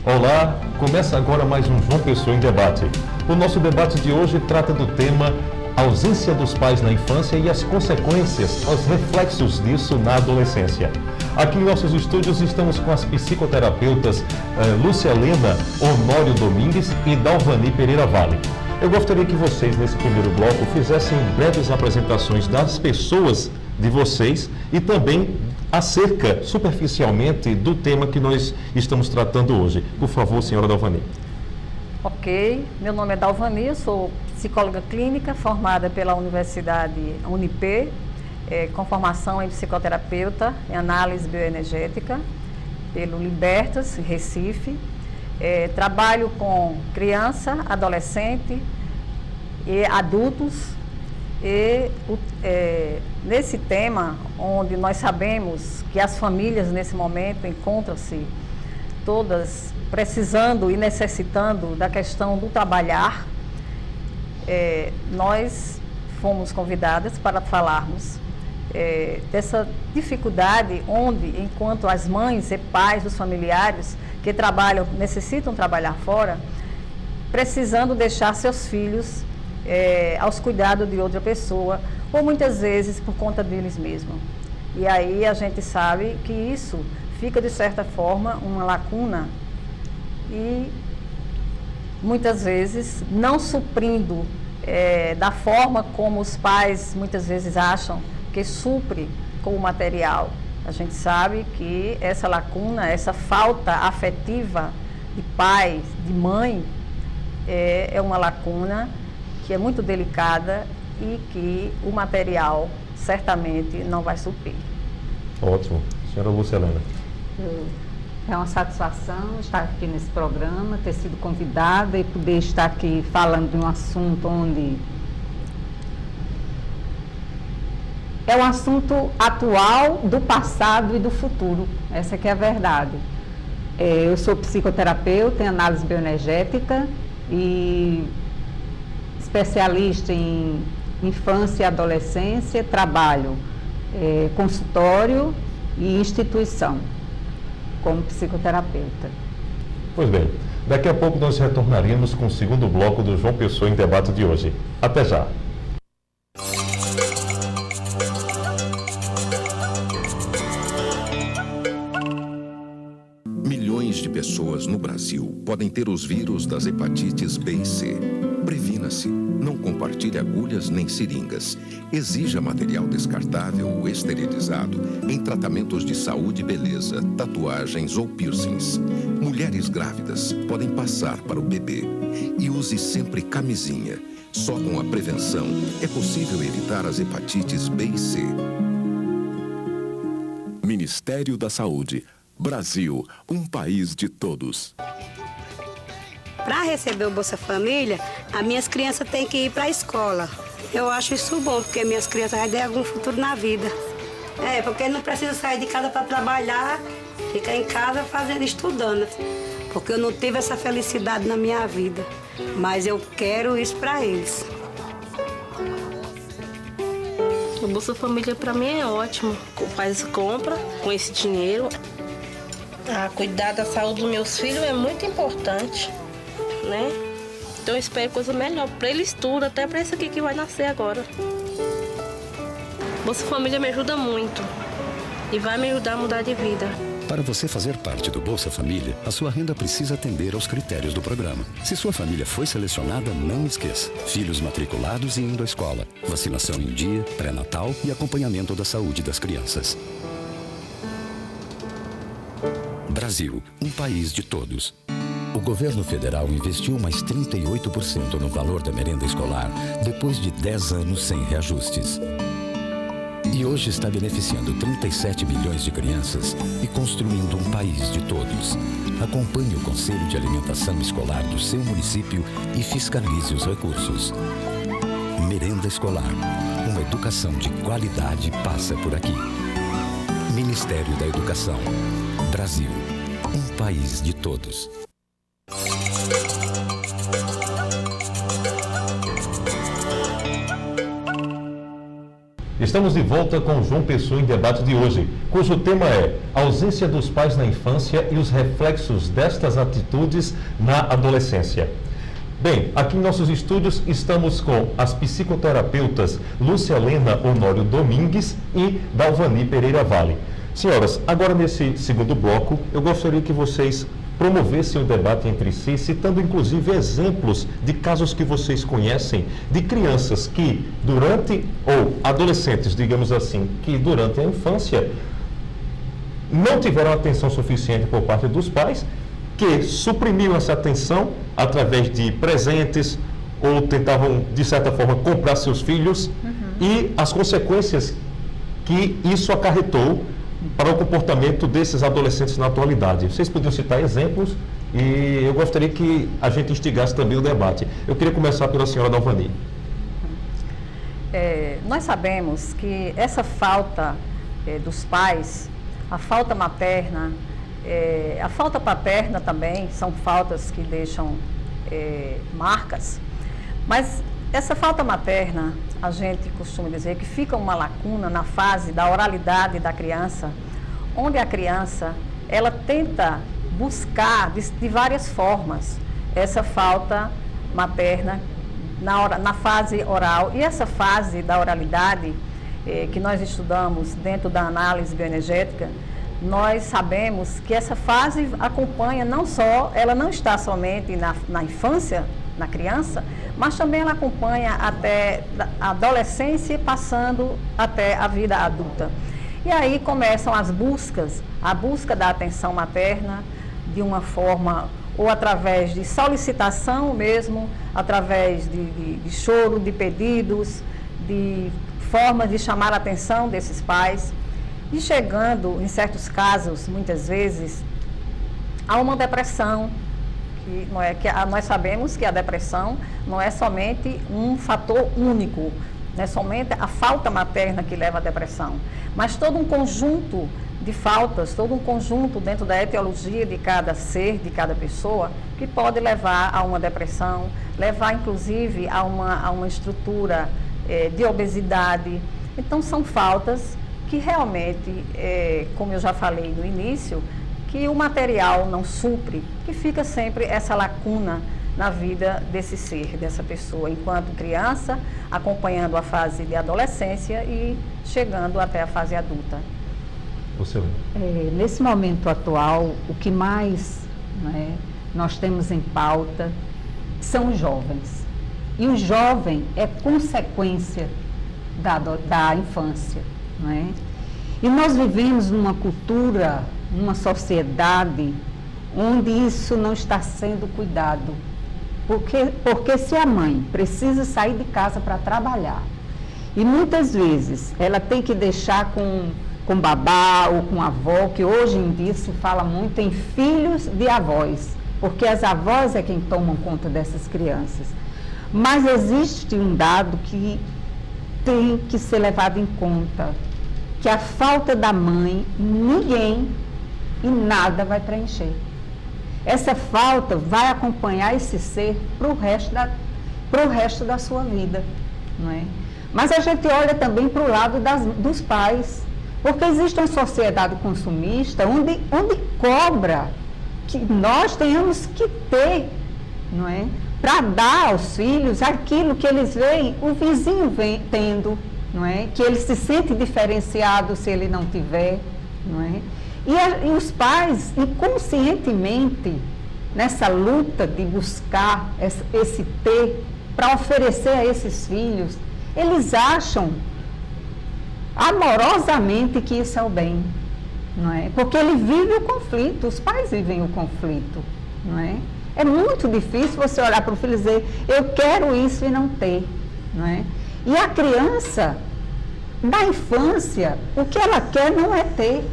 Olá, começa agora mais um João Pessoa em Debate. O nosso debate de hoje trata do tema ausência dos pais na infância e as consequências, os reflexos disso na adolescência. Aqui em nossos estúdios estamos com as psicoterapeutas Lúcia Helena Honório Domingues e Dalvani Pereira Vale. Eu gostaria que vocês, nesse primeiro bloco, fizessem breves apresentações das pessoas de vocês e também acerca, superficialmente, do tema que nós estamos tratando hoje. Por favor, senhora Dalvani. Ok, meu nome é Dalvani, sou psicóloga clínica formada pela Universidade Unip, com formação em psicoterapeuta em análise bioenergética, pelo Libertas, Recife. Trabalho com criança, adolescente e adultos. Nesse tema, onde nós sabemos que as famílias nesse momento encontram-se todas precisando e necessitando da questão do trabalhar, nós fomos convidadas para falarmos dessa dificuldade onde, enquanto as mães e pais dos familiares que trabalham, necessitam trabalhar fora, precisando deixar seus filhos aos cuidados de outra pessoa, ou muitas vezes por conta deles mesmos. E aí a gente sabe que isso fica, de certa forma, uma lacuna e muitas vezes não suprindo da forma como os pais muitas vezes acham que supre com o material. A gente sabe que essa lacuna, essa falta afetiva de pai, de mãe, é uma lacuna que é muito delicada e que o material certamente não vai suprir. Ótimo. Senhora Lúcia Helena. É uma satisfação estar aqui nesse programa, ter sido convidada e poder estar aqui falando de um assunto onde é um assunto atual, do passado e do futuro. Essa que é a verdade. Eu sou psicoterapeuta em análise bioenergética e especialista em infância e adolescência, trabalho consultório e instituição como psicoterapeuta. Pois bem, daqui a pouco nós retornaremos com o segundo bloco do João Pessoa em Debate de hoje. Até já! Milhões de pessoas no Brasil podem ter os vírus das hepatites B e C. Previna-se. Não compartilhe agulhas nem seringas. Exija material descartável ou esterilizado em tratamentos de saúde e beleza, tatuagens ou piercings. Mulheres grávidas podem passar para o bebê. E use sempre camisinha. Só com a prevenção é possível evitar as hepatites B e C. Ministério da Saúde. Brasil, um país de todos. Para receber o Bolsa Família, as minhas crianças têm que ir para a escola. Eu acho isso bom, porque minhas crianças vão ter algum futuro na vida. Porque não precisa sair de casa para trabalhar, fica em casa fazendo, estudando. Porque eu não tive essa felicidade na minha vida. Mas eu quero isso para eles. O Bolsa Família para mim é ótimo. O pai compra com esse dinheiro. Cuidar da saúde dos meus filhos é muito importante, né? Então eu espero coisa melhor para eles tudo, até para esse aqui que vai nascer agora. Bolsa Família me ajuda muito e vai me ajudar a mudar de vida. Para você fazer parte do Bolsa Família, a sua renda precisa atender aos critérios do programa. Se sua família foi selecionada, não esqueça. Filhos matriculados e indo à escola, vacinação em dia, pré-natal e acompanhamento da saúde das crianças. Brasil, um país de todos. O governo federal investiu mais 38% no valor da merenda escolar depois de 10 anos sem reajustes. E hoje está beneficiando 37 milhões de crianças e construindo um país de todos. Acompanhe o Conselho de Alimentação Escolar do seu município e fiscalize os recursos. Merenda escolar. Uma educação de qualidade passa por aqui. Ministério da Educação. Brasil. Um país de todos. Estamos de volta com João Pessoa em Debate de hoje, cujo tema é a ausência dos pais na infância e os reflexos destas atitudes na adolescência. Bem, aqui em nossos estúdios estamos com as psicoterapeutas Lúcia Helena Honório Domingues e Dalvani Pereira Vale. Senhoras, agora nesse segundo bloco, eu gostaria que vocês promovessem o debate entre si, citando inclusive exemplos de casos que vocês conhecem de crianças que durante, ou adolescentes, digamos assim, que durante a infância não tiveram atenção suficiente por parte dos pais, que suprimiam essa atenção através de presentes ou tentavam, de certa forma, comprar seus filhos e as consequências que isso acarretou para o comportamento desses adolescentes na atualidade. Vocês podiam citar exemplos e eu gostaria que a gente instigasse também o debate. Eu queria começar pela senhora Dalvani. Nós sabemos que essa falta dos pais, a falta materna, a falta paterna também, são faltas que deixam marcas, mas essa falta materna, a gente costuma dizer que fica uma lacuna na fase da oralidade da criança, onde a criança, ela tenta buscar de várias formas essa falta materna na fase oral. E essa fase da oralidade, que nós estudamos dentro da análise bioenergética, nós sabemos que essa fase acompanha ela não está somente na infância, na criança, mas também ela acompanha até a adolescência, passando até a vida adulta. E aí começam as buscas, a busca da atenção materna de uma forma, ou através de solicitação mesmo, através de choro, de pedidos, de formas de chamar a atenção desses pais, e chegando, em certos casos, muitas vezes, a uma depressão. Nós sabemos que a depressão não é somente um fator único, não é somente a falta materna que leva à depressão, mas todo um conjunto de faltas, todo um conjunto dentro da etiologia de cada ser, de cada pessoa, que pode levar a uma depressão, levar inclusive a uma estrutura de obesidade. Então são faltas que realmente, como eu já falei no início, que o material não supre, que fica sempre essa lacuna na vida desse ser, dessa pessoa, enquanto criança, acompanhando a fase de adolescência e chegando até a fase adulta. Você nesse momento atual, o que mais nós temos em pauta são os jovens. E o jovem é consequência da infância. E nós vivemos numa cultura, numa sociedade onde isso não está sendo cuidado. Porque se a mãe precisa sair de casa para trabalhar, e muitas vezes ela tem que deixar com babá ou com avó, que hoje em dia se fala muito em filhos de avós, porque as avós é quem tomam conta dessas crianças. Mas existe um dado que tem que ser levado em conta, que a falta da mãe, ninguém e nada vai preencher. Essa falta vai acompanhar esse ser para o resto da sua vida, não é? Mas a gente olha também para o lado dos pais, porque existe uma sociedade consumista onde cobra que nós tenhamos que ter, não é? Para dar aos filhos aquilo que eles veem, o vizinho tendo, não é? Que ele se sente diferenciado se ele não tiver, não é? E os pais, inconscientemente, nessa luta de buscar esse ter para oferecer a esses filhos, eles acham amorosamente que isso é o bem, não é? Porque ele vive o conflito, os pais vivem o conflito, não é? É muito difícil você olhar para o filho e dizer, eu quero isso e não ter, não é? E a criança, na infância, o que ela quer não é ter,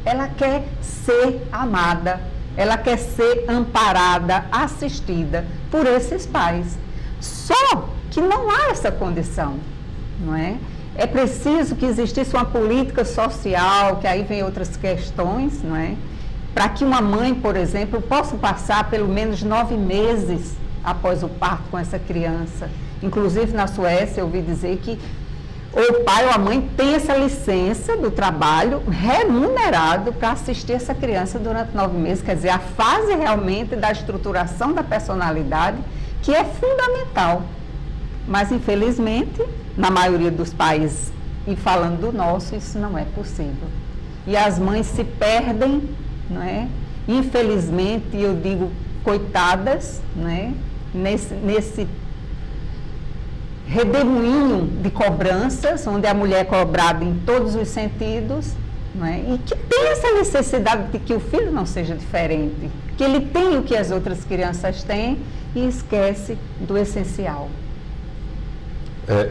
ela quer ser amada, ela quer ser amparada, assistida por esses pais. Só que não há essa condição, não é? É preciso que existisse uma política social, que aí vem outras questões, não é? Para que uma mãe, por exemplo, possa passar pelo menos 9 meses após o parto com essa criança. Inclusive, na Suécia, eu ouvi dizer que ou o pai ou a mãe tem essa licença do trabalho remunerado para assistir essa criança durante 9 meses. Quer dizer, a fase realmente da estruturação da personalidade, que é fundamental. Mas, infelizmente, na maioria dos países, e falando do nosso, isso não é possível. E as mães se perdem, não é? Infelizmente, eu digo coitadas, não é? Nesse redemoinho de cobranças, onde a mulher é cobrada em todos os sentidos, não é? E que tem essa necessidade de que o filho não seja diferente, que ele tenha o que as outras crianças têm e esquece do essencial.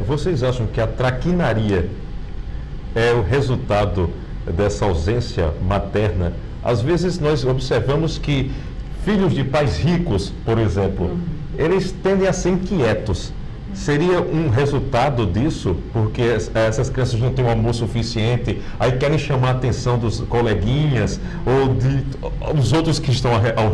Vocês acham que a traquinaria é o resultado dessa ausência materna? Às vezes nós observamos que filhos de pais ricos, por exemplo, eles tendem a ser inquietos. Seria um resultado disso, porque essas crianças não têm um amor suficiente, aí querem chamar a atenção dos coleguinhas ou dos outros que estão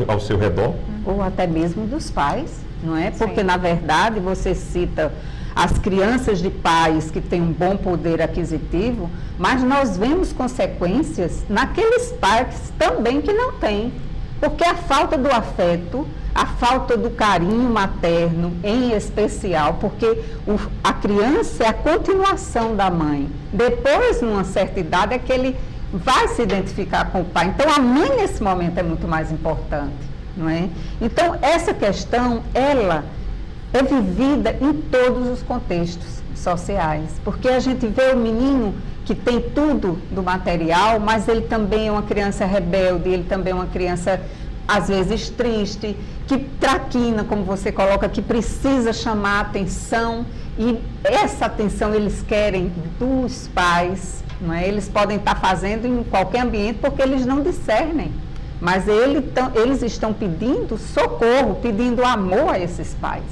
ao seu redor? Ou até mesmo dos pais, não é? Porque, na verdade, você cita as crianças de pais que têm um bom poder aquisitivo, mas nós vemos consequências naqueles pais também que não têm. Porque a falta do afeto, a falta do carinho materno, em especial, porque a criança é a continuação da mãe. Depois, numa certa idade, é que ele vai se identificar com o pai. Então, a mãe, nesse momento, é muito mais importante, não é? Então, essa questão, ela é vivida em todos os contextos sociais. Porque a gente vê o menino que tem tudo do material, mas ele também é uma criança rebelde, ele também é uma criança, às vezes, triste, que traquina, como você coloca, que precisa chamar a atenção, e essa atenção eles querem dos pais, não é? Eles podem estar fazendo em qualquer ambiente porque eles não discernem, mas eles estão pedindo socorro, pedindo amor a esses pais.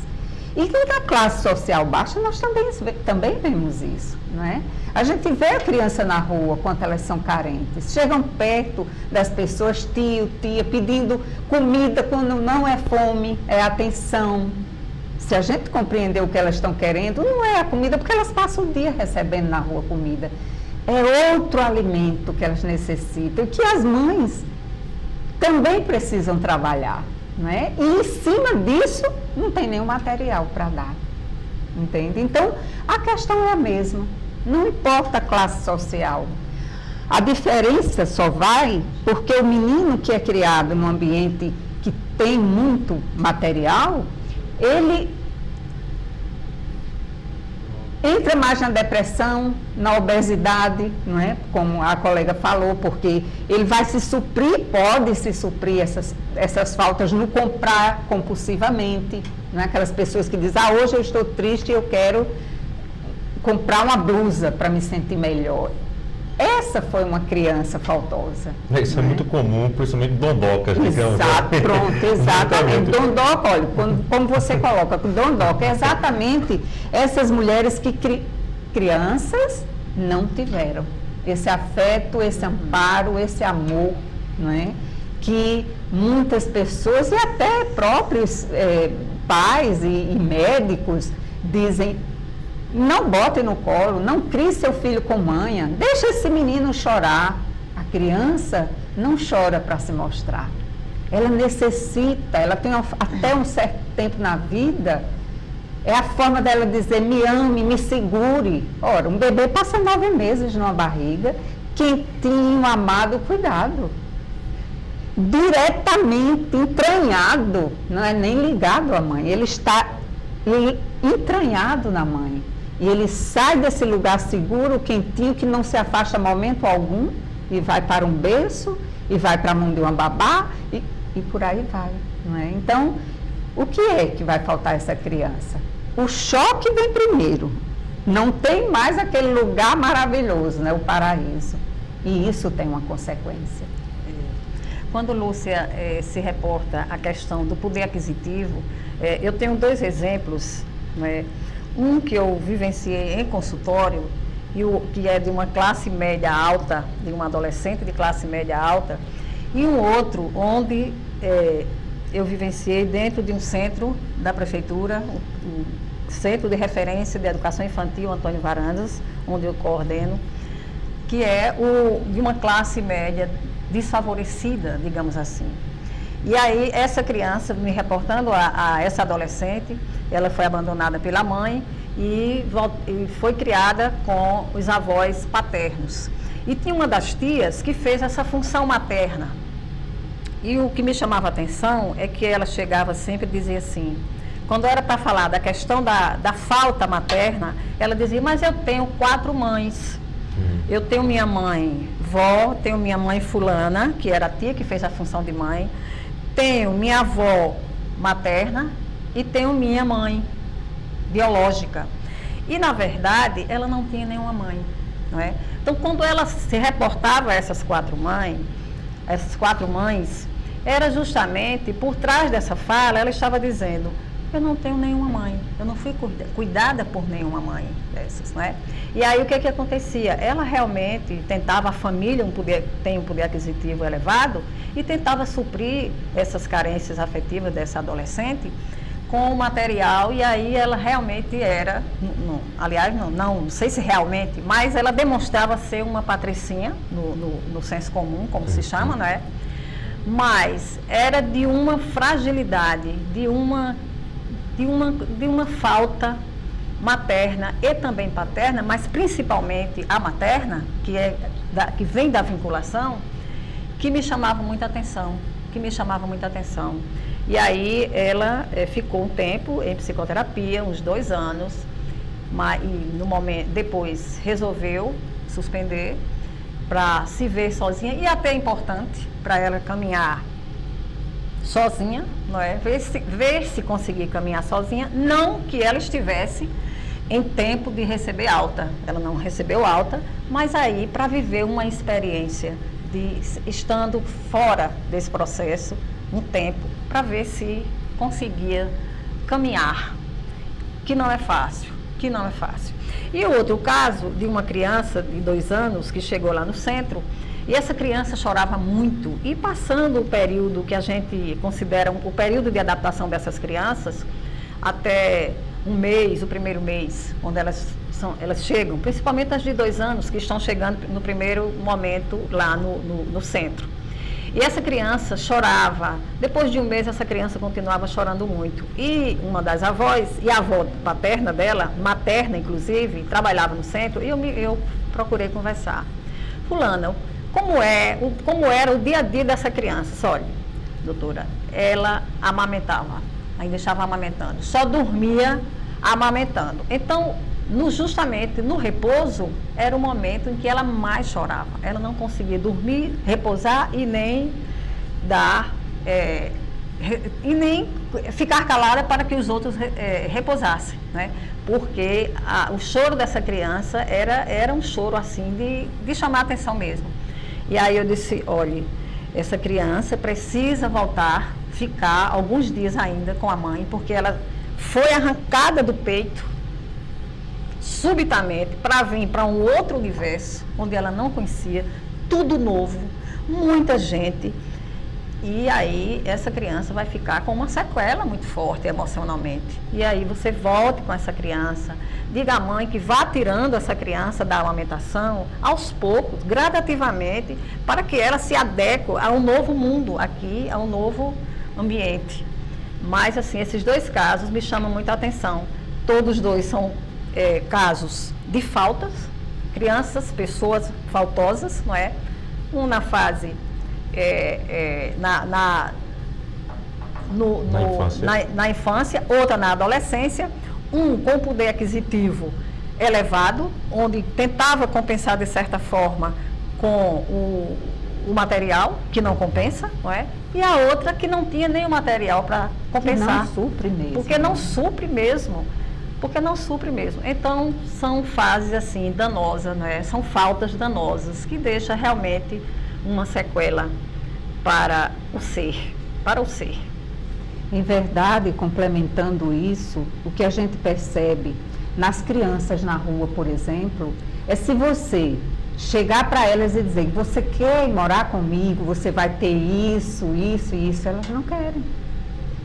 E na classe social baixa nós também vemos isso, não é? A gente vê a criança na rua, quanto elas são carentes. Chegam perto das pessoas, tio, tia, pedindo comida quando não é fome, é atenção. Se a gente compreender o que elas estão querendo, não é a comida, porque elas passam o dia recebendo na rua comida. É outro alimento que elas necessitam, e que as mães também precisam trabalhar, não é? E em cima disso, não tem nenhum material para dar, entende? Então, a questão é a mesma. Não importa a classe social. A diferença só vai porque o menino que é criado num ambiente que tem muito material, ele entra mais na depressão, na obesidade, não é? Como a colega falou, porque ele vai se suprir, pode se suprir essas faltas no comprar compulsivamente, não é? Aquelas pessoas que dizem, hoje eu estou triste e eu quero comprar uma blusa para me sentir melhor. Essa foi uma criança faltosa. Isso é muito comum, principalmente dondocas. Exato, pronto, exatamente. Dondoca, olha, como você coloca, dondoca, é exatamente essas mulheres que crianças não tiveram. Esse afeto, esse amparo, esse amor, não é? Que muitas pessoas, e até próprios pais e médicos, dizem, não bote no colo, não crie seu filho com manha, deixa esse menino chorar. A criança não chora para se mostrar. Ela necessita, ela tem até um certo tempo na vida, é a forma dela dizer, me ame, me segure. Ora, um bebê passa 9 meses numa barriga, quentinho, amado, cuidado. Diretamente, entranhado, não é nem ligado à mãe, ele está entranhado na mãe. E ele sai desse lugar seguro, quentinho, que não se afasta momento algum, e vai para um berço, e vai para a mão de uma babá, e por aí vai, não é? Então, o que é que vai faltar a essa criança? O choque vem primeiro. Não tem mais aquele lugar maravilhoso, né? O paraíso. E isso tem uma consequência. Quando Lúcia se reporta a questão do poder aquisitivo, eu tenho 2 exemplos, né? Um que eu vivenciei em consultório, que é de uma classe média alta, de uma adolescente de classe média alta, e um outro eu vivenciei dentro de um centro da prefeitura, Centro de Referência de Educação Infantil Antônio Varandas, onde eu coordeno, que é de uma classe média desfavorecida, digamos assim. E aí, essa criança, me reportando a essa adolescente, ela foi abandonada pela mãe e foi criada com os avós paternos. E tinha uma das tias que fez essa função materna. E o que me chamava a atenção é que ela chegava sempre e dizia assim, quando era para falar da questão da falta materna, ela dizia, mas eu tenho 4 mães. Eu tenho minha mãe vó, tenho minha mãe fulana, que era a tia que fez a função de mãe, tenho minha avó materna e tenho minha mãe biológica. E, na verdade, ela não tinha nenhuma mãe, não é? Então, quando ela se reportava a essas 4 mães, era justamente por trás dessa fala, ela estava dizendo, eu não tenho nenhuma mãe, eu não fui cuidada por nenhuma mãe dessas, não é? E aí o que acontecia? Ela realmente tentava, a família tem um poder aquisitivo elevado e tentava suprir essas carências afetivas dessa adolescente com o material, e aí ela realmente era, não sei se realmente, mas ela demonstrava ser uma patricinha, no senso comum, como se chama, não é? Mas era de uma fragilidade, de uma falta materna e também paterna, mas principalmente a materna, que vem da vinculação, que me chamava muita atenção, E aí ela ficou um tempo em psicoterapia, uns 2 anos, depois resolveu suspender para se ver sozinha, e até é importante para ela caminhar sozinha, não é? Ver se conseguir caminhar sozinha, não que ela estivesse em tempo de receber alta, ela não recebeu alta, mas aí para viver uma experiência de estando fora desse processo um tempo, para ver se conseguia caminhar, que não é fácil. E o outro caso de uma criança de 2 anos que chegou lá no centro, e essa criança chorava muito, e passando o período que a gente considera o período de adaptação dessas crianças, até um mês, o primeiro mês, onde elas chegam, principalmente as de 2 anos, que estão chegando no primeiro momento lá no centro. E essa criança chorava, depois de um mês essa criança continuava chorando muito. E uma das avós, e a avó paterna dela, materna inclusive, trabalhava no centro, e eu procurei conversar. Fulana, como era o dia a dia dessa criança? Olha, doutora, ela amamentava, ainda estava amamentando, só dormia amamentando. Então, justamente no repouso, era o momento em que ela mais chorava. Ela não conseguia dormir, repousar e nem e nem ficar calada para que os outros repousassem, né? Porque o choro dessa criança era um choro assim de chamar a atenção mesmo. E aí eu disse, olha, essa criança precisa voltar, ficar alguns dias ainda com a mãe, porque ela foi arrancada do peito subitamente para vir para um outro universo, onde ela não conhecia, tudo novo, muita gente. E aí essa criança vai ficar com uma sequela muito forte emocionalmente. E aí você volte com essa criança, diga à mãe que vá tirando essa criança da amamentação aos poucos, gradativamente, para que ela se adeque a um novo mundo aqui, a um novo ambiente. Mas assim, esses 2 casos me chamam muita atenção. Todos 2 são casos de faltas, crianças, faltosas, não é? Um na fase na infância, outra na adolescência, um com poder aquisitivo elevado, onde tentava compensar de certa forma com o material, que não compensa, não é? E a outra que não tinha nenhum material para compensar. Que não supre mesmo. Porque não supre mesmo. Então, são fases assim, danosas, não é? São faltas danosas, que deixam realmente uma sequela para o ser. Em verdade, complementando isso, o que a gente percebe nas crianças na rua, por exemplo, é se você chegar para elas e dizer que você quer morar comigo, você vai ter isso, elas não querem.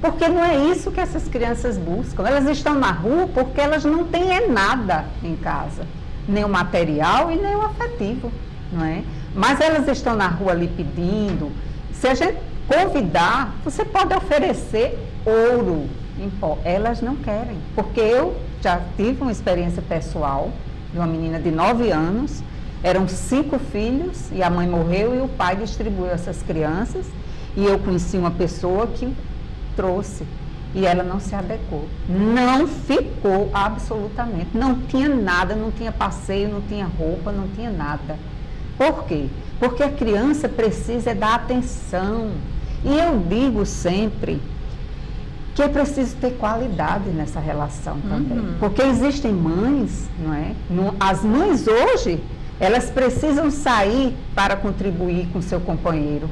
Porque não é isso que essas crianças buscam. Elas estão na rua porque elas não têm nada em casa, nem o material e nem o afetivo, não é? Mas elas estão na rua ali pedindo. Se a gente convidar, você pode oferecer ouro em pó. Elas não querem, porque eu já tive uma experiência pessoal de uma menina de 9 anos, eram 5 filhos e a mãe morreu e o pai distribuiu essas crianças, e eu conheci uma pessoa que trouxe e ela não se adequou, não ficou absolutamente, não tinha nada, não tinha passeio, não tinha roupa, não tinha nada. Por quê? Porque a criança precisa dar atenção, e eu digo sempre que é preciso ter qualidade nessa relação também, porque existem mães, não é? As mães hoje, elas precisam sair para contribuir com seu companheiro,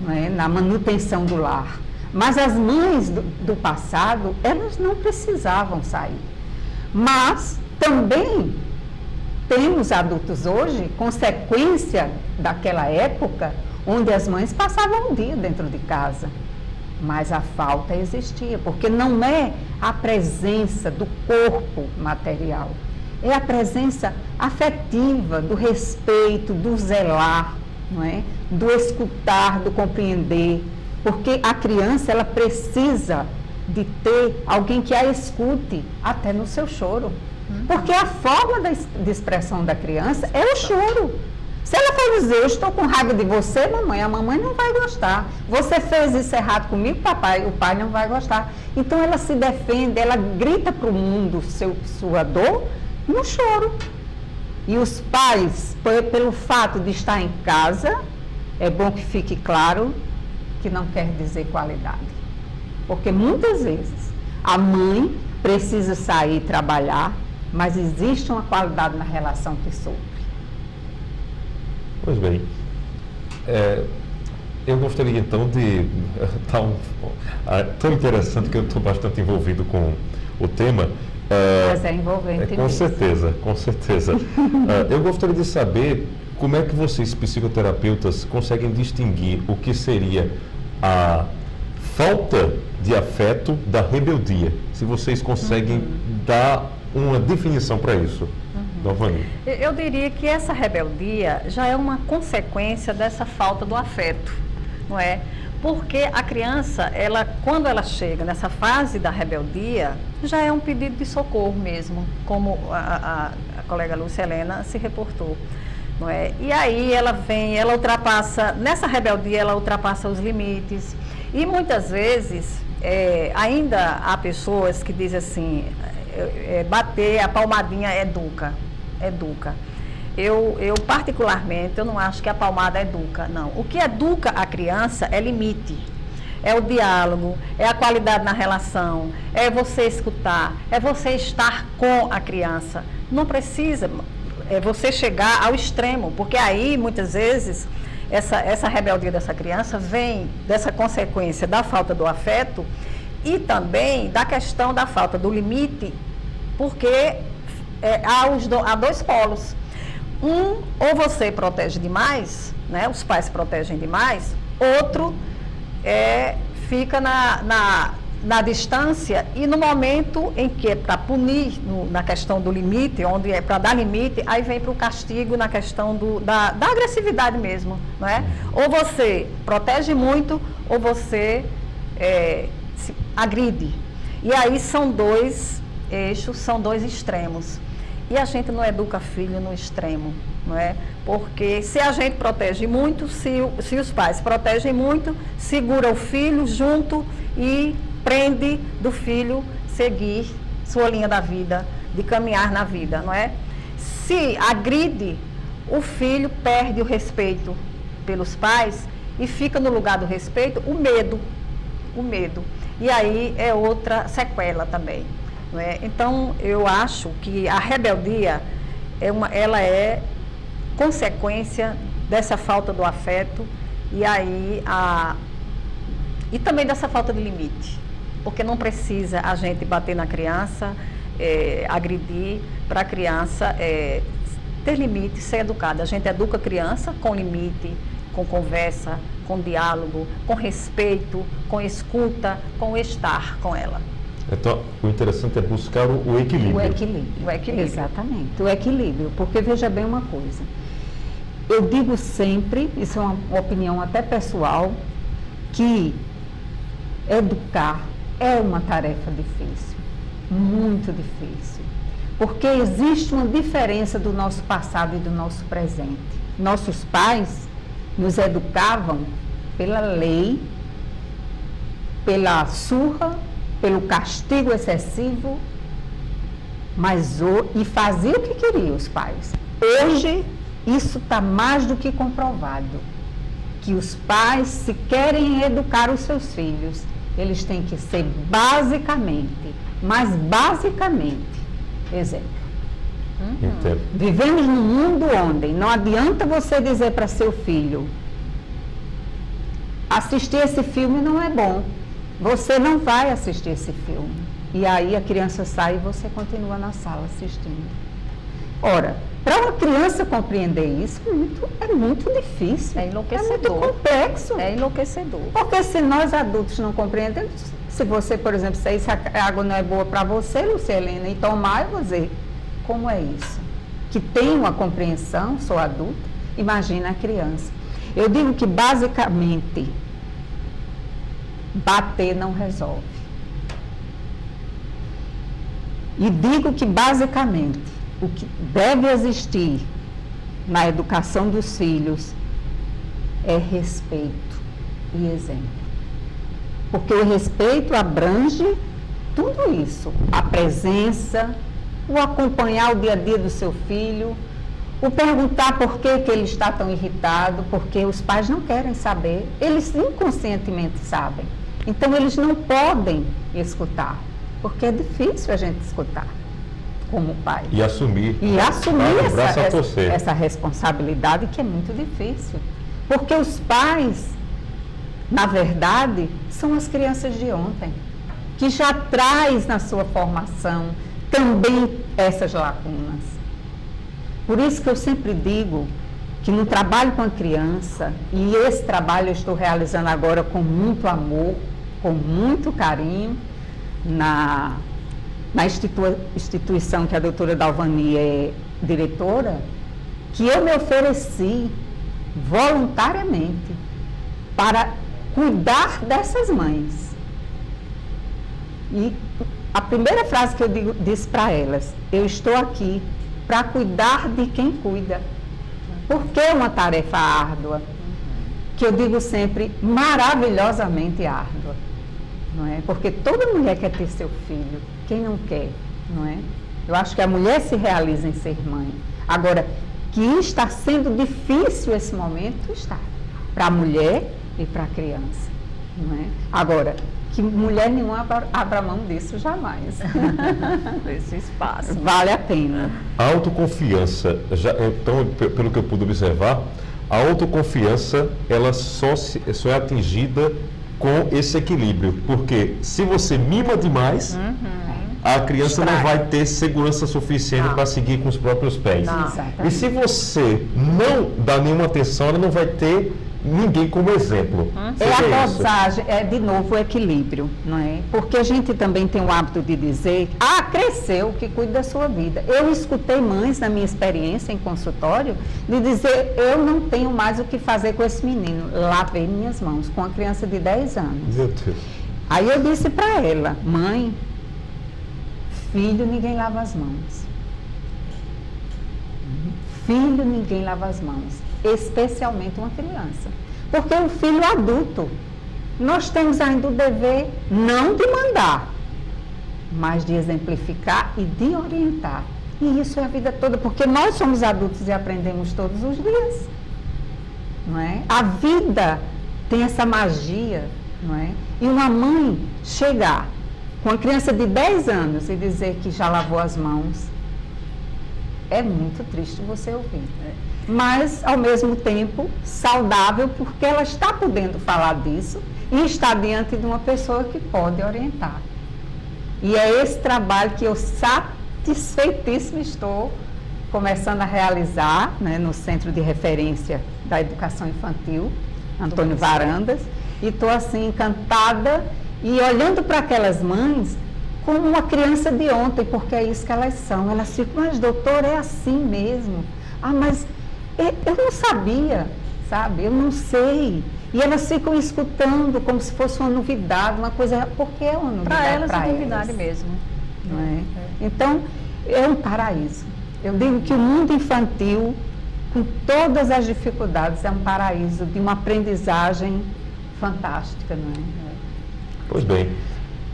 não é? Na manutenção do lar. Mas as mães do passado, elas não precisavam sair. Mas também temos adultos hoje, consequência daquela época, onde as mães passavam um dia dentro de casa. Mas a falta existia, porque não é a presença do corpo material, é a presença afetiva, do respeito, do zelar, não é? Do escutar, do compreender. Porque a criança, ela precisa de ter alguém que a escute até no seu choro. Porque a forma de expressão da criança é o choro. Se ela for dizer, eu estou com raiva de você, mamãe, a mamãe não vai gostar. Você fez isso errado comigo, papai, o pai não vai gostar. Então ela se defende, ela grita para o mundo sua dor no choro. E os pais, pelo fato de estar em casa, é bom que fique claro que não quer dizer qualidade. Porque muitas vezes a mãe precisa sair trabalhar, mas existe uma qualidade na relação que sofre. Pois bem, eu gostaria então de tão interessante que eu estou bastante envolvido com o tema. Mas é envolvente com mesmo. certeza, com certeza. Eu gostaria de saber como é que vocês, psicoterapeutas, conseguem distinguir o que seria a falta de afeto da rebeldia. Se vocês conseguem dar uma definição para isso. Dovani. Eu diria que essa rebeldia já é uma consequência dessa falta do afeto, não é? Porque a criança, quando ela chega nessa fase da rebeldia, já é um pedido de socorro mesmo, como a colega Lúcia Helena se reportou, não é? E aí ela ultrapassa, nessa rebeldia ela ultrapassa os limites, e muitas vezes ainda há pessoas que dizem assim, bater a palmadinha educa. Eu particularmente, eu não acho que a palmada educa, não. O que educa a criança é limite, é o diálogo, é a qualidade na relação, é você escutar, é você estar com a criança. Não precisa você chegar ao extremo, porque aí, muitas vezes, essa rebeldia dessa criança vem dessa consequência da falta do afeto e também da questão da falta do limite, porque há dois polos. Ou você protege demais, né? Os pais protegem demais, outro fica na distância, e no momento em que é para punir, na questão do limite, onde é para dar limite, aí vem para o castigo na questão da agressividade mesmo, não é? Ou você protege muito, ou você se agride. E aí são dois eixos, são dois extremos. E a gente não educa filho no extremo, não é? Porque se a gente protege muito, se os pais protegem muito, segura o filho junto e prende do filho seguir sua linha da vida, de caminhar na vida, não é? Se agride, o filho perde o respeito pelos pais e fica no lugar do respeito o medo. E aí é outra sequela também. Não é? Então, eu acho que a rebeldia, ela é consequência dessa falta do afeto e também dessa falta de limite. Porque não precisa a gente bater na criança, agredir, para a criança ter limite, ser educada. A gente educa a criança com limite, com conversa, com diálogo, com respeito, com escuta, com estar com ela. Então, o interessante é buscar o equilíbrio. O equilíbrio. Exatamente, o equilíbrio. Porque veja bem uma coisa, eu digo sempre, isso é uma opinião até pessoal, que educar é uma tarefa difícil, muito difícil. Porque existe uma diferença do nosso passado e do nosso presente. Nossos pais nos educavam pela lei, pela surra, pelo castigo excessivo, e fazia o que queriam os pais. Hoje, isso está mais do que comprovado, que os pais, se querem educar os seus filhos, eles têm que ser basicamente, exemplo. Entendo. Vivemos num mundo onde não adianta você dizer para seu filho, assistir esse filme não é bom. Você não vai assistir esse filme. E aí a criança sai e você continua na sala assistindo. Ora, para uma criança compreender isso, é muito difícil. É enlouquecedor. É muito complexo. É enlouquecedor. Porque se nós adultos não compreendemos, se você, por exemplo, se a água não é boa para você, Lucielena, e tomar, eu vou dizer, como é isso? Que tem uma compreensão, sou adulta, imagina a criança. Eu digo que basicamente bater não resolve. E digo que basicamente o que deve existir na educação dos filhos é respeito e exemplo. Porque o respeito abrange tudo isso, a presença, o acompanhar o dia a dia do seu filho, o perguntar por que ele está tão irritado, porque os pais não querem saber, eles inconscientemente sabem. Então, eles não podem escutar, porque é difícil a gente escutar como pai. E assumir. Essa responsabilidade, que é muito difícil. Porque os pais, na verdade, são as crianças de ontem, que já traz na sua formação também essas lacunas. Por isso que eu sempre digo que no trabalho com a criança, e esse trabalho eu estou realizando agora com muito amor, com muito carinho, na instituição que a doutora Dalvani é diretora, que eu me ofereci voluntariamente para cuidar dessas mães. E a primeira frase que eu disse para elas, eu estou aqui para cuidar de quem cuida. Porque é uma tarefa árdua, que eu digo sempre, maravilhosamente árdua. Não é? Porque toda mulher quer ter seu filho, quem não quer, não é? Eu acho que a mulher se realiza em ser mãe. Agora, que está sendo difícil esse momento, está. Para a mulher e para a criança, não é? Agora, que mulher nenhuma abra mão disso jamais. Esse espaço. Vale a pena. A autoconfiança, então, pelo que eu pude observar, a autoconfiança, ela só é atingida com esse equilíbrio. Porque se você mima demais, a criança não vai ter segurança suficiente para seguir com os próprios pés. E se você não dá nenhuma atenção, ela não vai ter ninguém como exemplo. É a dosagem, é de novo o equilíbrio, não é? Porque a gente também tem o hábito de dizer, cresceu, que cuida da sua vida. Eu escutei mães, na minha experiência em consultório, de dizer, eu não tenho mais o que fazer com esse menino. Lavei minhas mãos, com uma criança de 10 anos. Meu Deus. Aí eu disse para ela, mãe, filho, ninguém lava as mãos. Filho, ninguém lava as mãos. Especialmente uma criança. Porque o filho adulto, nós temos ainda o dever não de mandar, mas de exemplificar e de orientar. E isso é a vida toda, porque nós somos adultos e aprendemos todos os dias. Não é? A vida tem essa magia, não é? E uma mãe chegar com uma criança de 10 anos e dizer que já lavou as mãos, é muito triste você ouvir. Mas, ao mesmo tempo, saudável, porque ela está podendo falar disso e está diante de uma pessoa que pode orientar. E é esse trabalho que eu satisfeitíssima estou começando a realizar, né, no Centro de Referência da Educação Infantil, Antônio Varandas, e estou assim encantada e olhando para aquelas mães como uma criança de ontem, porque é isso que elas são. Elas ficam, mas doutor, é assim mesmo. Ah, mas eu não sabia, sabe? Eu não sei. E elas ficam escutando como se fosse uma novidade, uma coisa, porque é uma novidade Para elas pra é novidade mesmo. não é? Então, é um paraíso. Eu digo que o mundo infantil, com todas as dificuldades, é um paraíso de uma aprendizagem fantástica, não é? Pois bem.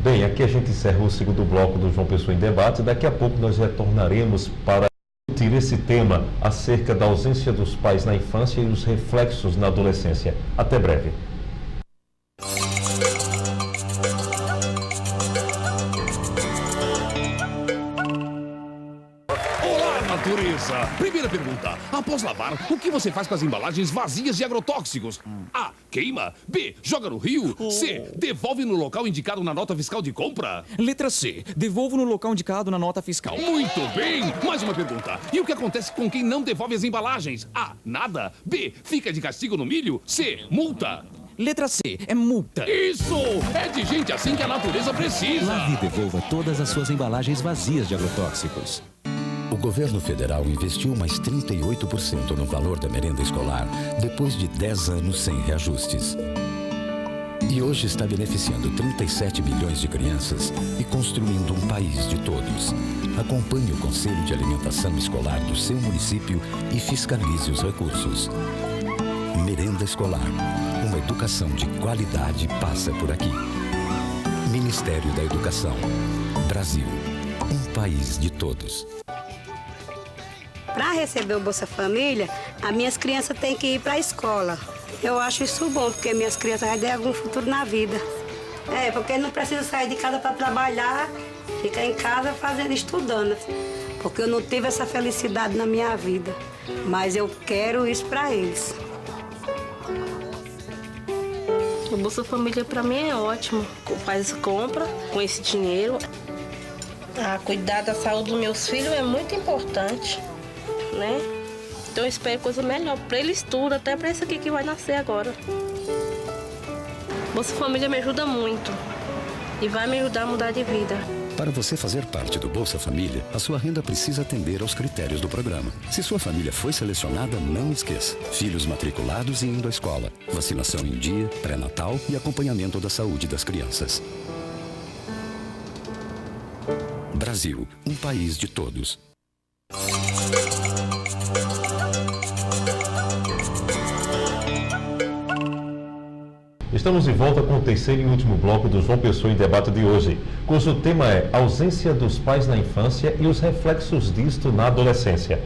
Bem, aqui a gente encerra o segundo bloco do João Pessoa em Debate. Daqui a pouco nós retornaremos para discutir esse tema acerca da ausência dos pais na infância e os reflexos na adolescência. Até breve. Natureza. Primeira pergunta. Após lavar, o que você faz com as embalagens vazias de agrotóxicos? A. Queima. B. Joga no rio. C. Devolve no local indicado na nota fiscal de compra. Letra C. Devolvo no local indicado na nota fiscal. Muito bem. Mais uma pergunta. E o que acontece com quem não devolve as embalagens? A. Nada. B. Fica de castigo no milho. C. Multa. Letra C. É multa. Isso! É de gente assim que a natureza precisa. Lave e devolva todas as suas embalagens vazias de agrotóxicos. O governo federal investiu mais 38% no valor da merenda escolar depois de 10 anos sem reajustes. E hoje está beneficiando 37 milhões de crianças e construindo um país de todos. Acompanhe o Conselho de Alimentação Escolar do seu município e fiscalize os recursos. Merenda escolar. Uma educação de qualidade passa por aqui. Ministério da Educação. Brasil. Um país de todos. Para receber o Bolsa Família, as minhas crianças têm que ir para a escola. Eu acho isso bom, porque minhas crianças vão ter algum futuro na vida. Porque não precisa sair de casa para trabalhar, ficar em casa fazendo, estudando. Porque eu não tive essa felicidade na minha vida. Mas eu quero isso para eles. O Bolsa Família para mim é ótimo. Faz compra com esse dinheiro. Cuidar da saúde dos meus filhos é muito importante, né? Então eu espero coisa melhor para eles tudo, até para esse aqui que vai nascer agora. Bolsa Família me ajuda muito e vai me ajudar a mudar de vida. Para você fazer parte do Bolsa Família, a sua renda precisa atender aos critérios do programa. Se sua família foi selecionada, não esqueça. Filhos matriculados e indo à escola. Vacinação em dia, pré-natal e acompanhamento da saúde das crianças. Brasil, um país de todos. Estamos de volta com o terceiro e último bloco do João Pessoa em Debate de hoje, cujo tema é ausência dos pais na infância e os reflexos disto na adolescência.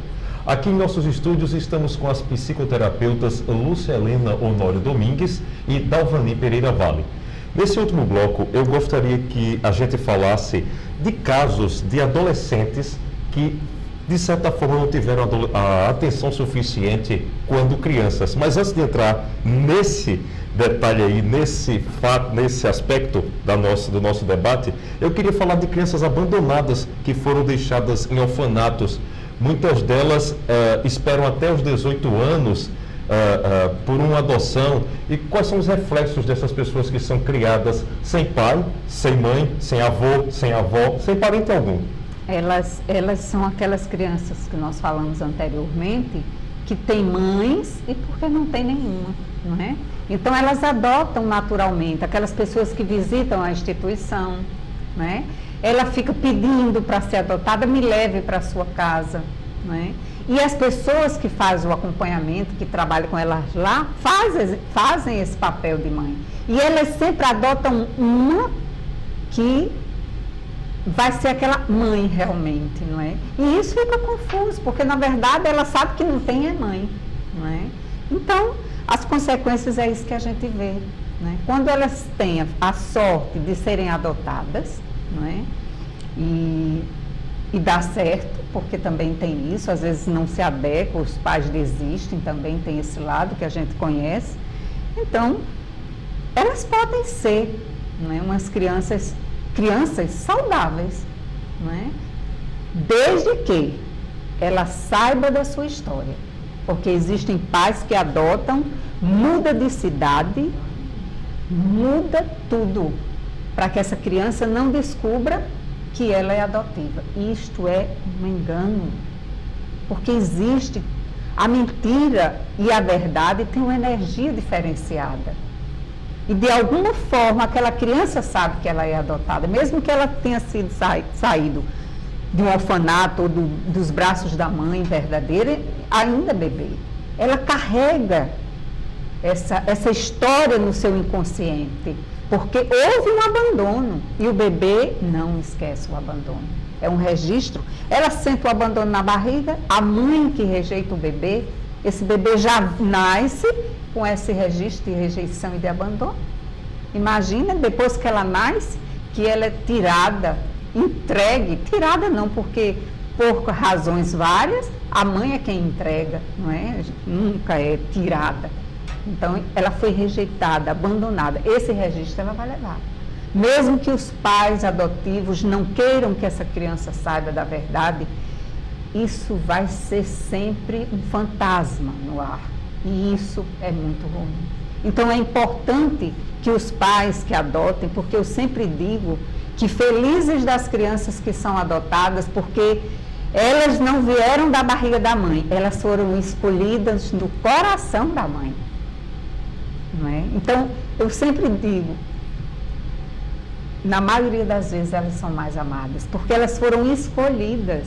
Aqui em nossos estúdios estamos com as psicoterapeutas Lúcia Helena Honório Domingues e Dalvani Pereira Vale. Nesse último bloco, eu gostaria que a gente falasse de casos de adolescentes que, de certa forma, não tiveram a atenção suficiente quando crianças. Mas antes de entrar nesse detalhe aí, nesse aspecto do nosso debate, eu queria falar de crianças abandonadas que foram deixadas em orfanatos. Muitas delas esperam até os 18 anos por uma adoção. E quais são os reflexos dessas pessoas que são criadas sem pai, sem mãe, sem avô, sem avó, sem parente algum? Elas são aquelas crianças que nós falamos anteriormente, que têm mães e porque não tem nenhuma, não é? Então elas adotam naturalmente, aquelas pessoas que visitam a instituição, não é? Ela fica pedindo para ser adotada, me leve para a sua casa, não é? E as pessoas que fazem o acompanhamento, que trabalham com elas lá, fazem esse papel de mãe. E elas sempre adotam uma que vai ser aquela mãe realmente, não é? E isso fica confuso, porque na verdade ela sabe que não tem é mãe, não é? Então, as consequências é isso que a gente vê, né? Quando elas têm a sorte de serem adotadas, não é? E dá certo, porque também tem isso, às vezes não se adequa, os pais desistem, também tem esse lado que a gente conhece. Então, elas podem ser, não é? Umas crianças saudáveis, não é? Desde que ela saiba da sua história, Porque existem pais que adotam, muda de cidade, muda tudo, para que essa criança não descubra que ela é adotiva. Isto é um engano, porque existe a mentira e a verdade tem uma energia diferenciada. E de alguma forma aquela criança sabe que ela é adotada, mesmo que ela tenha sido saído de um orfanato ou dos braços da mãe verdadeira, ainda bebê. Ela carrega essa história no seu inconsciente, porque houve um abandono e o bebê não esquece o abandono. É um registro. Ela sente o abandono na barriga, a mãe que rejeita o bebê, esse bebê já nasce com esse registro de rejeição e de abandono. Imagina, depois que ela nasce, que ela é tirada, entregue, tirada não, porque por razões várias, a mãe é quem entrega, não é? Nunca é tirada. Então, ela foi rejeitada, abandonada. Esse registro ela vai levar. Mesmo que os pais adotivos não queiram que essa criança saiba da verdade, isso vai ser sempre um fantasma no ar. E isso é muito ruim. Então, é importante que os pais que adotem, porque eu sempre digo que felizes das crianças que são adotadas, porque elas não vieram da barriga da mãe, elas foram escolhidas no coração da mãe. Não é? Então, eu sempre digo, na maioria das vezes elas são mais amadas, porque elas foram escolhidas.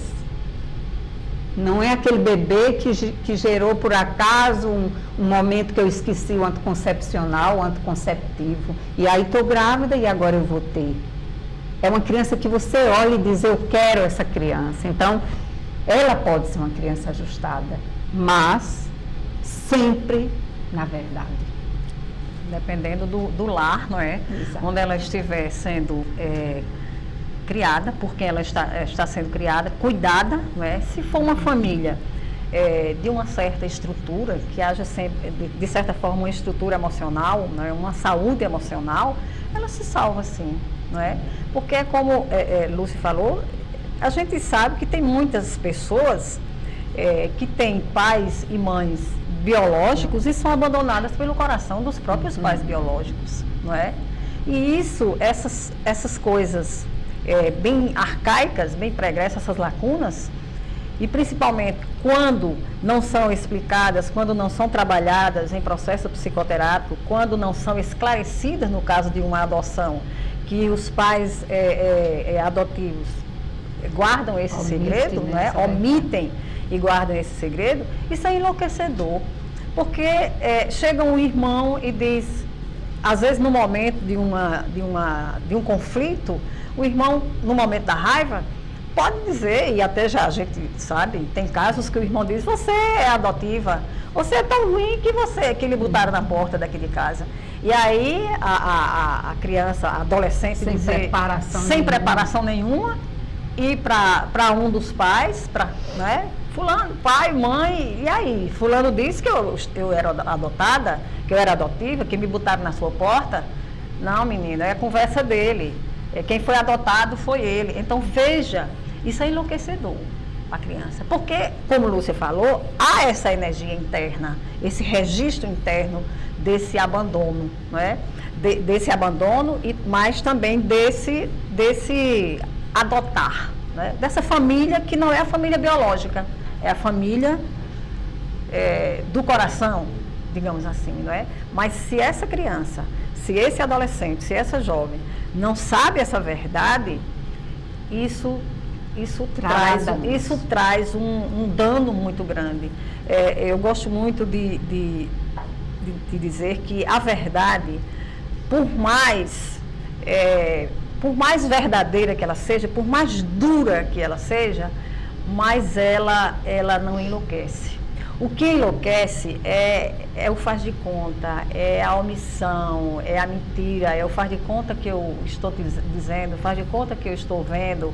Não é aquele bebê que gerou por acaso um momento que eu esqueci o anticoncepcional, o anticonceptivo, e aí estou grávida e agora eu vou ter. É uma criança que você olha e diz, eu quero essa criança. Então, ela pode ser uma criança ajustada, mas sempre na verdade. Dependendo do lar, não é? Exato. Onde ela estiver sendo criada, porque ela está sendo criada, cuidada, não é? Se for uma família de uma certa estrutura, que haja sempre, de certa forma, uma estrutura emocional, não é? Uma saúde emocional, ela se salva sim, não é? Porque é como Lúcia falou, a gente sabe que tem muitas pessoas que têm pais e mães biológicos e são abandonadas pelo coração dos próprios pais biológicos, não é? E isso, essas coisas bem arcaicas, bem pregressas, essas lacunas, e principalmente quando não são explicadas, quando não são trabalhadas em processo psicoterápico, quando não são esclarecidas no caso de uma adoção, que os pais adotivos guardam esse segredo, né? Omitem e guardam esse segredo, isso é enlouquecedor, porque chega um irmão e diz, às vezes no momento de um conflito, o irmão, no momento da raiva, pode dizer, e até já a gente sabe, tem casos que o irmão diz, você é adotiva, você é tão ruim que lhe botaram na porta daquele casa. E aí a criança, a adolescente, sem preparação nenhuma, ir para um dos pais, né? Fulano, pai, mãe, e aí? Fulano disse que eu era adotada, que eu era adotiva, que me botaram na sua porta. Não, menina, é a conversa dele. Quem foi adotado foi ele. Então, veja, isso é enlouquecedor para a criança. Porque, como Lúcia falou, há essa energia interna, esse registro interno desse abandono, não é? Desse abandono, mas também desse adotar, né? Dessa família que não é a família biológica, é a família do coração, digamos assim, não é? Mas se essa criança, se esse adolescente, se essa jovem não sabe essa verdade, isso traz um dano muito grande. Eu gosto muito de dizer que a verdade, por mais verdadeira que ela seja, por mais dura que ela seja, mas ela não enlouquece. O que enlouquece é o faz de conta, é a omissão, é a mentira, é o faz de conta que eu estou dizendo, faz de conta que eu estou vendo.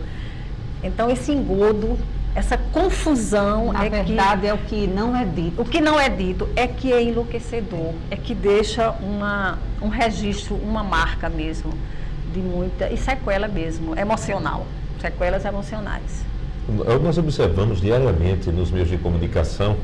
Então, esse engodo, essa confusão... Na verdade, é o que não é dito. O que não é dito é que é enlouquecedor, é que deixa um registro, uma marca mesmo, de muita... E sequela mesmo, emocional, sequelas emocionais. Nós observamos diariamente nos meios de comunicação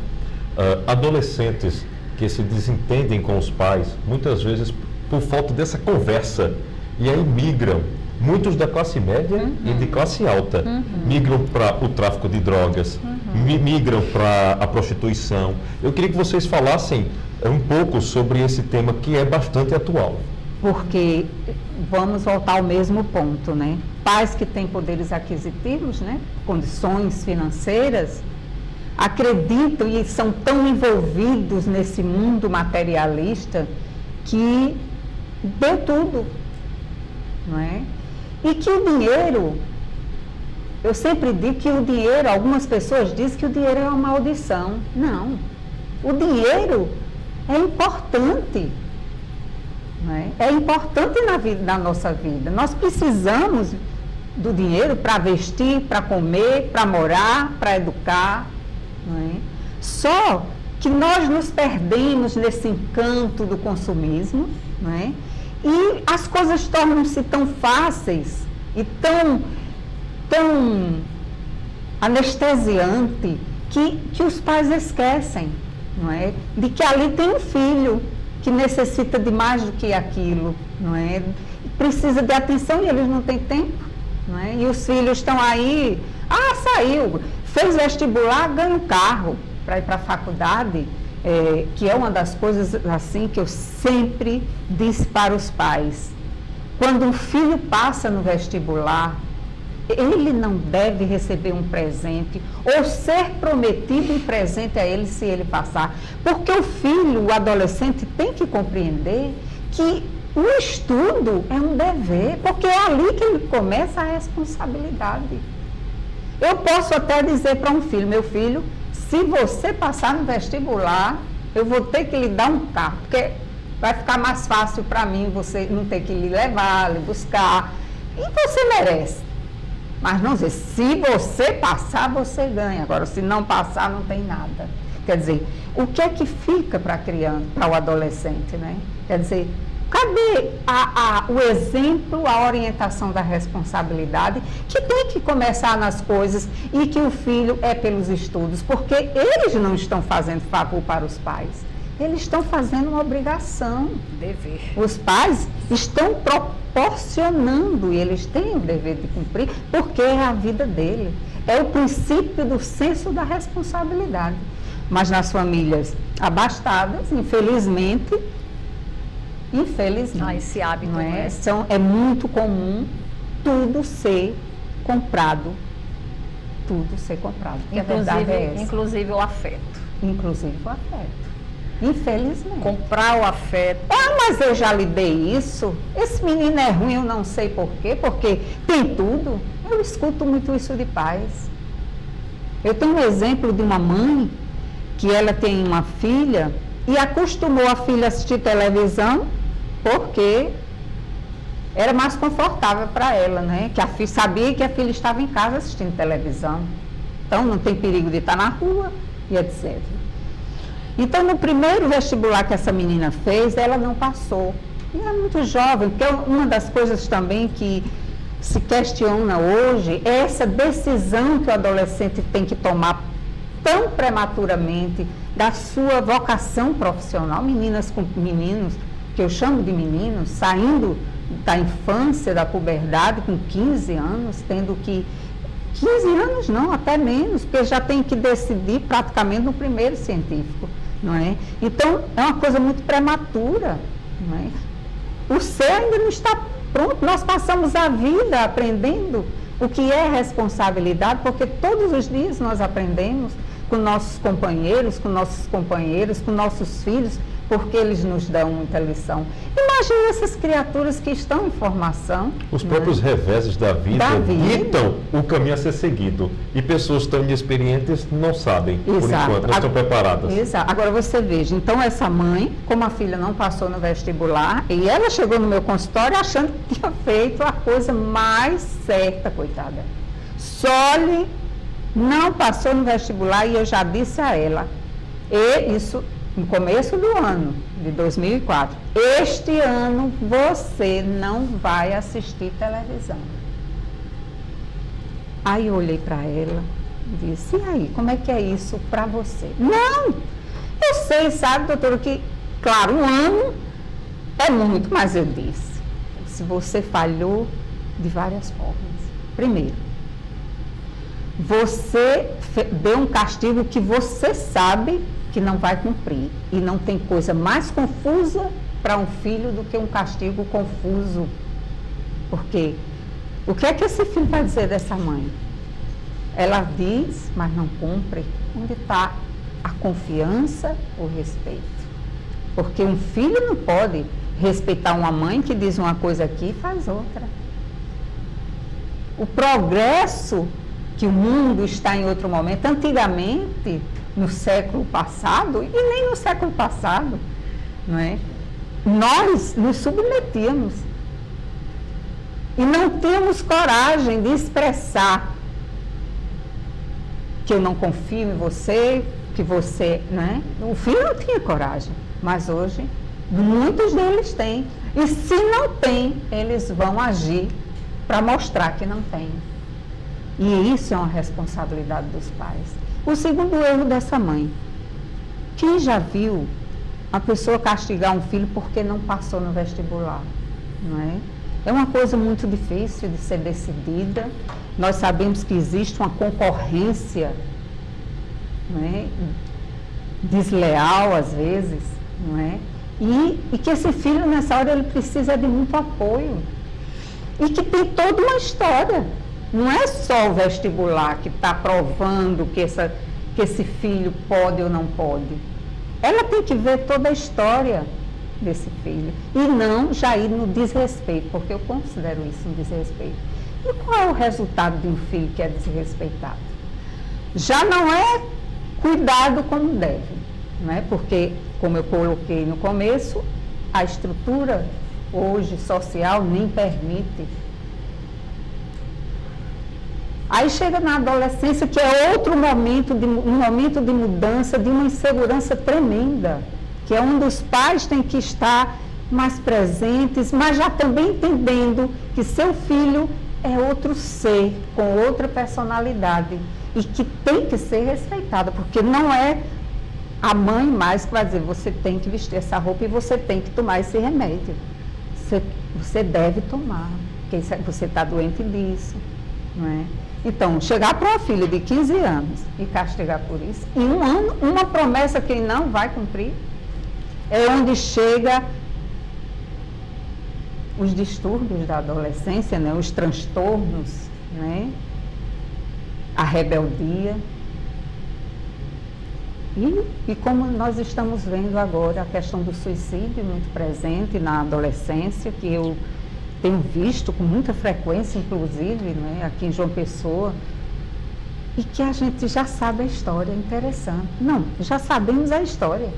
adolescentes que se desentendem com os pais, muitas vezes por falta dessa conversa, e aí migram, muitos da classe média e de classe alta, migram para o tráfico de drogas, migram para a prostituição. Eu queria que vocês falassem um pouco sobre esse tema que é bastante atual. Porque vamos voltar ao mesmo ponto, né? Pais que têm poderes aquisitivos, né? Condições financeiras, acreditam e são tão envolvidos nesse mundo materialista que deu tudo, não é? E que o dinheiro, eu sempre digo que o dinheiro, algumas pessoas dizem que o dinheiro é uma maldição. Não, o dinheiro é importante, não é? É importante na nossa vida. Nós precisamos do dinheiro para vestir, para comer, para morar, para educar, não é? Só que nós nos perdemos nesse encanto do consumismo, não é? E as coisas tornam-se tão fáceis e tão anestesiante que os pais esquecem, não é? De que ali tem um filho que necessita de mais do que aquilo, não é? Precisa de atenção e eles não têm tempo, não é? E os filhos estão aí, saiu, fez vestibular, ganha um carro para ir para a faculdade, que é uma das coisas assim que eu sempre disse para os pais. Quando um filho passa no vestibular, ele não deve receber um presente ou ser prometido um presente a ele se ele passar. Porque o filho, o adolescente, tem que compreender que o estudo é um dever, porque é ali que ele começa a responsabilidade. Eu posso até dizer para um filho, meu filho, se você passar no vestibular, eu vou ter que lhe dar um carro, porque vai ficar mais fácil para mim, você não ter que lhe levar, lhe buscar, e você merece. Mas não dizer, se você passar, você ganha. Agora, se não passar, não tem nada. Quer dizer, o que é que fica para a criança, para o adolescente, né? Quer dizer, cadê o exemplo, a orientação da responsabilidade, que tem que começar nas coisas e que o filho é pelos estudos, porque eles não estão fazendo favor para os pais, eles estão fazendo uma obrigação. Dever. Os pais estão proporcionando e eles têm o dever de cumprir, porque é a vida dele. É o princípio do senso da responsabilidade. Mas nas famílias abastadas, infelizmente, esse hábito, não é? É muito comum tudo ser comprado. Tudo ser comprado. Inclusive o afeto. Inclusive o afeto. Infelizmente. Comprar o afeto. Mas eu já lhe dei isso. Esse menino é ruim, eu não sei por quê, porque tem tudo. Eu escuto muito isso de pais. Eu tenho um exemplo de uma mãe que ela tem uma filha e acostumou a filha a assistir televisão porque era mais confortável para ela, né? Que a filha sabia que a filha estava em casa assistindo televisão. Então não tem perigo de estar na rua e etc. Então no primeiro vestibular que essa menina fez, ela não passou. E é muito jovem, porque uma das coisas também que se questiona hoje é essa decisão que o adolescente tem que tomar tão prematuramente da sua vocação profissional. Meninas com meninos, que eu chamo de meninos, saindo da infância, da puberdade, com 15 anos, tendo que... 15 anos não, até menos, porque já tem que decidir praticamente no primeiro científico, não é? Então, é uma coisa muito prematura, não é? O ser ainda não está pronto. Nós passamos a vida aprendendo o que é responsabilidade, porque todos os dias nós aprendemos com nossos companheiros, com nossos companheiros, com nossos filhos, porque eles nos dão muita lição. Imagina essas criaturas que estão em formação. Os próprios reveses da vida ditam o caminho a ser seguido. E pessoas tão inexperientes não sabem, por enquanto, não estão preparadas. Exato. Agora você veja, então essa mãe, como a filha não passou no vestibular, e ela chegou no meu consultório achando que tinha feito a coisa mais certa, coitada. Só-lhe não passou no vestibular e eu já disse a ela, e isso no começo do ano de 2004, este ano você não vai assistir televisão. Aí eu olhei para ela e disse, e aí, como é que é isso para você? Não, vocês sabem, doutora, que, claro, 1 ano é muito, mas eu disse, se você falhou de várias formas. Primeiro, você deu um castigo que você sabe que não vai cumprir. E não tem coisa mais confusa para um filho do que um castigo confuso. Porque o que é que esse filho vai dizer dessa mãe? Ela diz, mas não cumpre. Onde está a confiança, o respeito? Porque um filho não pode respeitar uma mãe que diz uma coisa aqui e faz outra. O progresso que o mundo está em outro momento, antigamente, no século passado, e nem no século passado, não é? Nós nos submetíamos e não tínhamos coragem de expressar que eu não confio em você, que você, não é? O filho não tinha coragem, mas hoje muitos deles têm. E se não tem, eles vão agir para mostrar que não tem. E isso é uma responsabilidade dos pais. O segundo erro dessa mãe. Quem já viu a pessoa castigar um filho porque não passou no vestibular? Não é? É uma coisa muito difícil de ser decidida. Nós sabemos que existe uma concorrência, não é? Desleal às vezes, não é? E que esse filho nessa hora ele precisa de muito apoio. E que tem toda uma história. Não é só o vestibular que está provando que esse filho pode ou não pode. Ela tem que ver toda a história desse filho. E não já ir no desrespeito, porque eu considero isso um desrespeito. E qual é o resultado de um filho que é desrespeitado? Já não é cuidado como deve, não é? Porque, como eu coloquei no começo, a estrutura hoje social nem permite. Aí chega na adolescência, que é outro momento, um momento de mudança, de uma insegurança tremenda, que é onde os pais têm que estar mais presentes, mas já também entendendo que seu filho é outro ser, com outra personalidade, e que tem que ser respeitada, porque não é a mãe mais que vai dizer, você tem que vestir essa roupa e você tem que tomar esse remédio. Você deve tomar, porque você está doente disso, não é? Então, chegar para uma filha de 15 anos e castigar por isso, em 1 ano, uma promessa que ele não vai cumprir, é onde chega os distúrbios da adolescência, né? Os transtornos, né? A rebeldia. E como nós estamos vendo agora a questão do suicídio muito presente na adolescência, que eu tenho visto com muita frequência, inclusive, né, aqui em João Pessoa, e que a gente já sabe a história, é interessante. Não, já sabemos a história.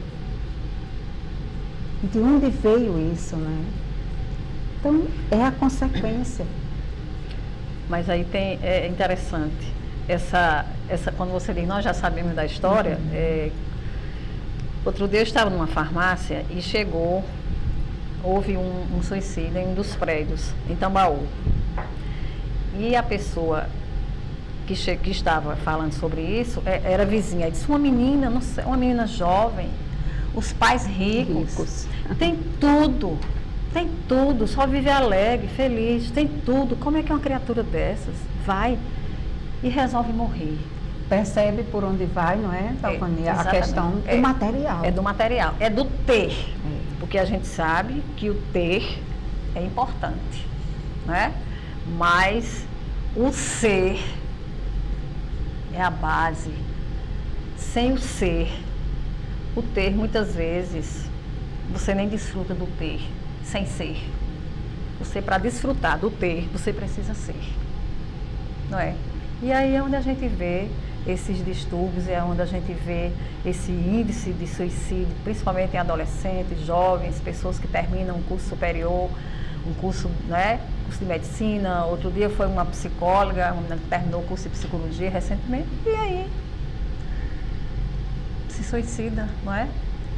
De onde veio isso, né? Então, é a consequência. Mas aí é interessante, quando você diz, nós já sabemos da história, outro dia eu estava numa farmácia e houve um suicídio em um dos prédios, em Tambaú. E a pessoa que estava falando sobre isso era vizinha. Disse, uma menina, não sei, uma menina jovem, os pais ricos. Tem tudo, só vive alegre, feliz, tem tudo. Como é que uma criatura dessas vai e resolve morrer? Percebe por onde vai, não é, Talvania? A questão do material. É do material, é do ter. Porque a gente sabe que o ter é importante, né? Mas o ser é a base. Sem o ter muitas vezes você nem desfruta do ter, sem ser. Você, para desfrutar do ter, você precisa ser, não é? E aí é onde a gente vê esses distúrbios, é onde a gente vê esse índice de suicídio, principalmente em adolescentes, jovens, pessoas que terminam um curso superior, um curso, né, curso de medicina. Outro dia foi uma psicóloga, uma menina que terminou o curso de psicologia recentemente, e aí se suicida, não é?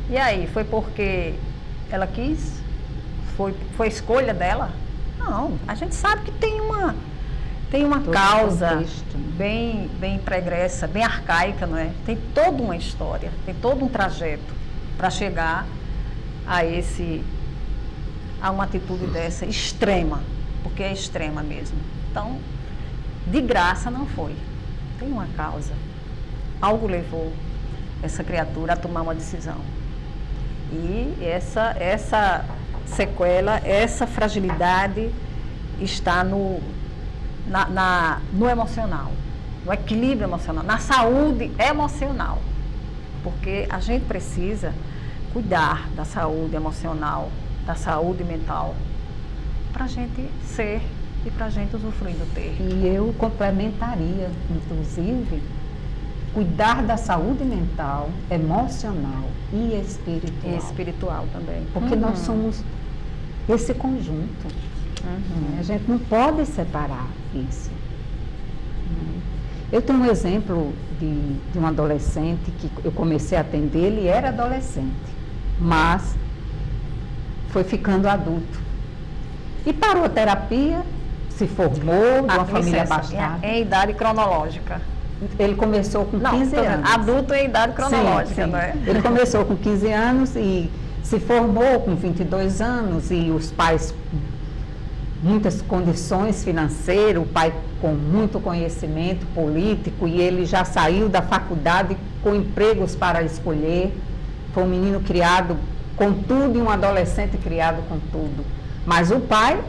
E aí, foi porque ela quis? Foi escolha dela? Não, a gente sabe que tem uma causa bem pregressa, bem arcaica, não é? Tem toda uma história, tem todo um trajeto. para chegar a uma atitude dessa extrema, porque é extrema mesmo. Então, de graça não foi. Tem uma causa. Algo levou essa criatura a tomar uma decisão. E essa sequela, essa fragilidade está no emocional, no equilíbrio emocional, na saúde emocional. Porque a gente precisa cuidar da saúde emocional, da saúde mental, para a gente ser e para a gente usufruir do ter. E eu complementaria, inclusive, cuidar da saúde mental, emocional e espiritual. E espiritual também. Porque nós somos esse conjunto. A gente não pode separar isso. Eu tenho um exemplo de um adolescente que eu comecei a atender, ele era adolescente, mas foi ficando adulto. E parou a terapia, se formou de uma família abastada. Em idade cronológica. Ele começou com 15 anos. Adulto em idade cronológica, sim. não é? Ele começou com 15 anos e se formou com 22 anos e os pais muitas condições financeiras, o pai com muito conhecimento político e ele já saiu da faculdade com empregos para escolher. Foi um menino criado com tudo e um adolescente criado com tudo. Mas o pai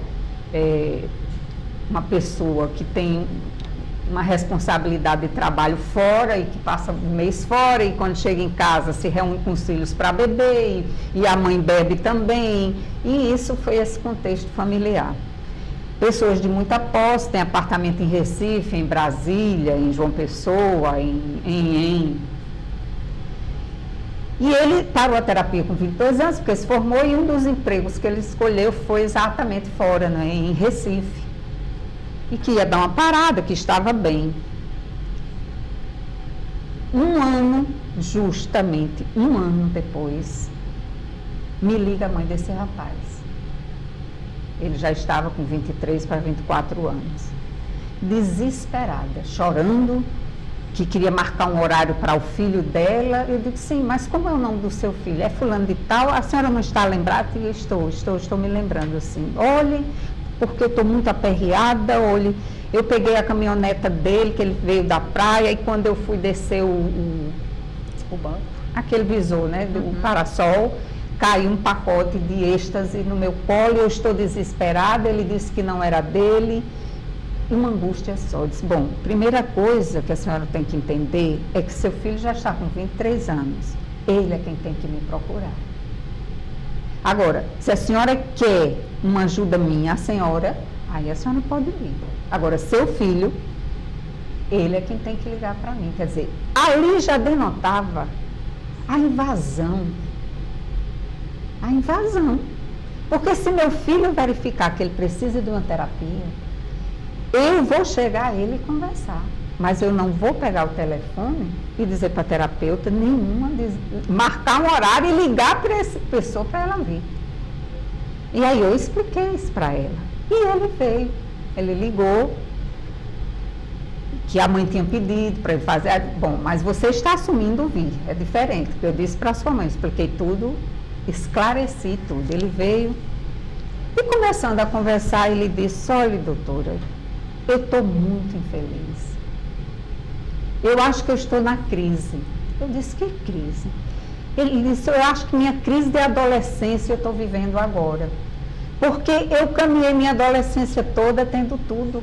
é uma pessoa que tem uma responsabilidade de trabalho fora e que passa um mês fora e quando chega em casa se reúne com os filhos para beber e a mãe bebe também. E isso foi esse contexto familiar. Pessoas de muita posse, tem apartamento em Recife, em Brasília, em João Pessoa, E ele parou a terapia com 22 anos, porque se formou e um dos empregos que ele escolheu foi exatamente fora, né, em Recife. E que ia dar uma parada, que estava bem. Justamente um ano depois, me liga a mãe desse rapaz. Ele já estava com 23 para 24 anos. Desesperada, chorando, que queria marcar um horário para o filho dela. Eu disse, sim, mas como é o nome do seu filho? É fulano de tal? A senhora não está lembrada? Eu estou me lembrando assim. Olhe, porque eu estou muito aperreada, olhe, eu peguei a caminhoneta dele, que ele veio da praia, e quando eu fui descer o banco, aquele visor, né, do parasol, caiu um pacote de êxtase no meu colo, eu estou desesperada, ele disse que não era dele, e uma angústia só. Eu disse, bom, primeira coisa que a senhora tem que entender é que seu filho já está com 23 anos, ele é quem tem que me procurar. Agora, se a senhora quer uma ajuda minha, aí a senhora pode vir. Agora, seu filho, ele é quem tem que ligar para mim. Quer dizer, ali já denotava a invasão. A invasão. Porque se meu filho verificar que ele precisa de uma terapia, eu vou chegar a ele e conversar. Mas eu não vou pegar o telefone e dizer para a terapeuta nenhuma, marcar um horário e ligar para essa pessoa para ela vir. E aí eu expliquei isso para ela. E ele veio. Ele ligou, que a mãe tinha pedido para ele fazer. Bom, mas você está assumindo vir. É diferente, porque eu disse para a sua mãe, expliquei tudo, esclareci tudo. Ele veio e começando a conversar, ele disse, olha, doutora, eu estou muito infeliz. Eu acho que eu estou na crise. Eu disse, que crise? Ele disse, eu acho que minha crise de adolescência eu estou vivendo agora. Porque eu caminhei minha adolescência toda tendo tudo.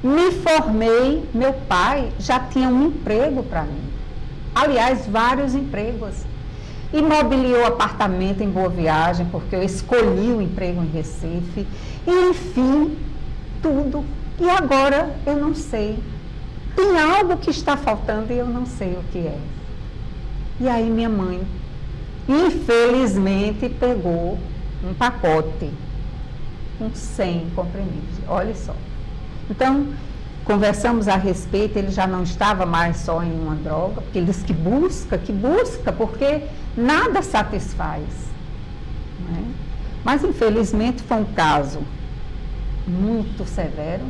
Me formei, meu pai já tinha um emprego para mim. Aliás, vários empregos. Imobiliou apartamento em Boa Viagem, porque eu escolhi o emprego em Recife. E, enfim, tudo. E agora eu não sei. Tem algo que está faltando e eu não sei o que é. E aí minha mãe, infelizmente, pegou um pacote com 100 comprimidos. Olha só. Então, conversamos a respeito, ele já não estava mais só em uma droga, porque ele disse que busca, porque nada satisfaz. Né? Mas, infelizmente, foi um caso muito severo,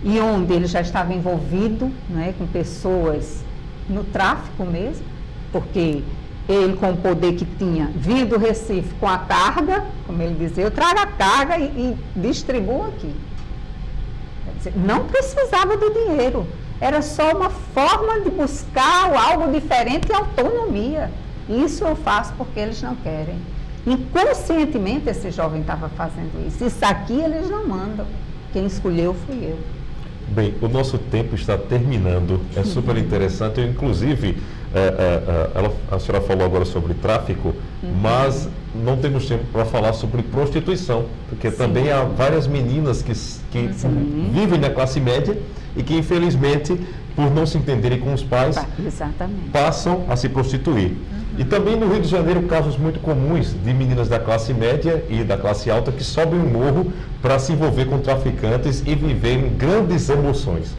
e onde ele já estava envolvido, né, com pessoas no tráfico mesmo, porque Ele, com o poder que tinha, vinha do Recife com a carga, como ele dizia, eu trago a carga e distribuo aqui. Quer dizer, não precisava do dinheiro, era só uma forma de buscar algo diferente e autonomia. Isso eu faço porque eles não querem. Inconscientemente esse jovem estava fazendo isso. Isso aqui eles não mandam. Quem escolheu fui eu. Bem, o nosso tempo está terminando, é super interessante, inclusive, a senhora falou agora sobre tráfico, mas não temos tempo para falar sobre prostituição, porque também há várias meninas que vivem na classe média e que, infelizmente, por não se entenderem com os pais, passam a se prostituir. E também no Rio de Janeiro, casos muito comuns de meninas da classe média e da classe alta que sobem um morro para se envolver com traficantes e viverem grandes emoções.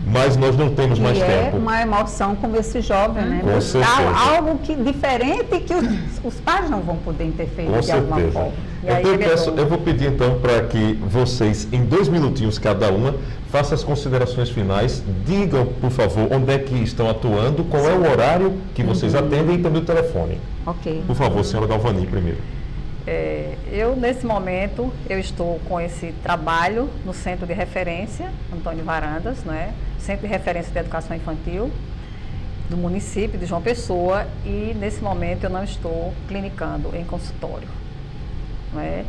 Mas nós não temos mais tempo. É uma emoção como esse jovem, né? Com certeza. Algo diferente que os pais não vão poder interferir com de alguma forma. Então eu vou pedir então para que vocês, em 2 minutinhos cada uma, façam as considerações finais, digam, por favor, onde é que estão atuando, qual é o horário que vocês atendem e também o telefone. Ok. Por favor, senhora Galvani, primeiro. Eu, nesse momento, eu estou com esse trabalho no Centro de Referência, Antônio Varandas, né? Centro de Referência de Educação Infantil do município de João Pessoa, e nesse momento eu não estou clinicando em consultório. Não é?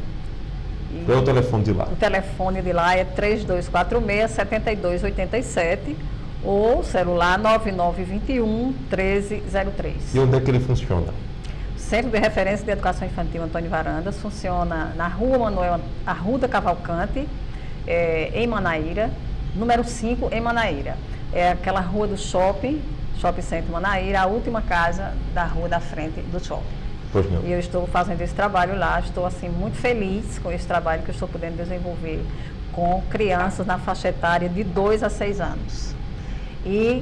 Qual é o telefone de lá? O telefone de lá é 3246-7287 ou celular 9921-1303. E onde é que ele funciona? Centro de Referência de Educação Infantil Antônio Varandas funciona na Rua Manuel Arruda Cavalcante, em Manaíra, número 5, em Manaíra. É aquela rua do Shopping Center Manaíra, a última casa da rua da frente do shopping. Pois não. E eu estou fazendo esse trabalho lá, estou assim muito feliz com esse trabalho que eu estou podendo desenvolver com crianças na faixa etária de 2 a 6 anos. E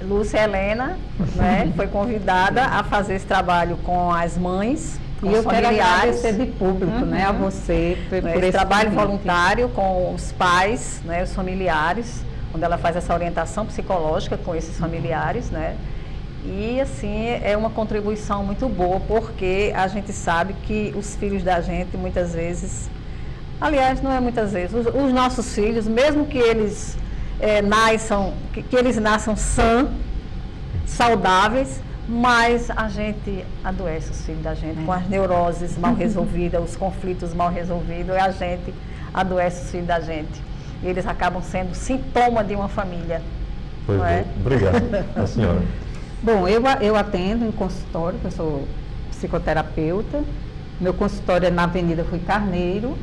Lúcia Helena, né, foi convidada a fazer esse trabalho com as mães, com os familiares. E eu quero agradecer de público, né, a você por esse trabalho voluntário com os pais, né, os familiares, onde ela faz essa orientação psicológica com esses familiares, né? E assim, é uma contribuição muito boa, porque a gente sabe que os filhos da gente muitas vezes, aliás, não é muitas vezes, os nossos filhos, mesmo que eles nasçam sãos, saudáveis, mas a gente adoece os filhos da gente com as neuroses mal resolvidas, os conflitos mal resolvidos, e a gente adoece os filhos da gente. E eles acabam sendo sintoma de uma família. Pois não é? Obrigado. A senhora. Bom, eu atendo em consultório, eu sou psicoterapeuta. Meu consultório é na Avenida Rui Carneiro,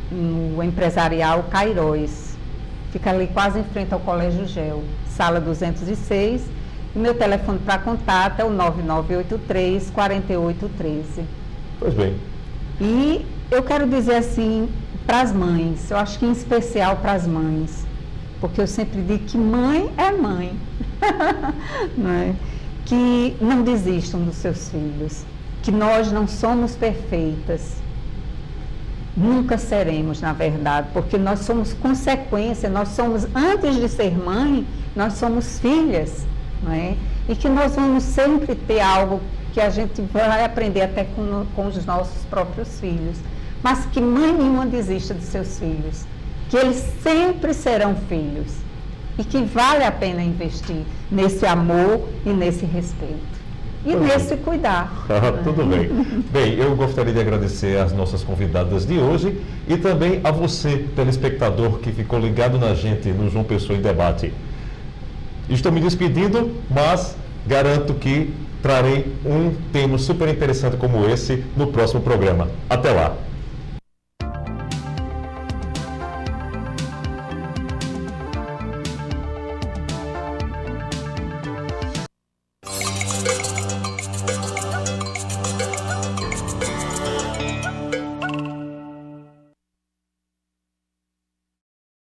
no Empresarial Cairóis. Fica ali quase em frente ao Colégio Gel, sala 206. E meu telefone para contato é o 9983-4813. Pois bem. E eu quero dizer assim, para as mães, eu acho que em especial para as mães, porque eu sempre digo que mãe é mãe, não é? Que não desistam dos seus filhos, que nós não somos perfeitas, nunca seremos, na verdade, porque nós somos consequência, nós somos, antes de ser mãe, nós somos filhas, não é? E que nós vamos sempre ter algo que a gente vai aprender até com os nossos próprios filhos, mas que mãe nenhuma desista dos seus filhos, que eles sempre serão filhos e que vale a pena investir nesse amor e nesse respeito e nesse cuidar. Tudo bem. Bem, eu gostaria de agradecer às nossas convidadas de hoje e também a você, telespectador, que ficou ligado na gente no João Pessoa em Debate. Estou me despedindo, mas garanto que trarei um tema super interessante como esse no próximo programa. Até lá!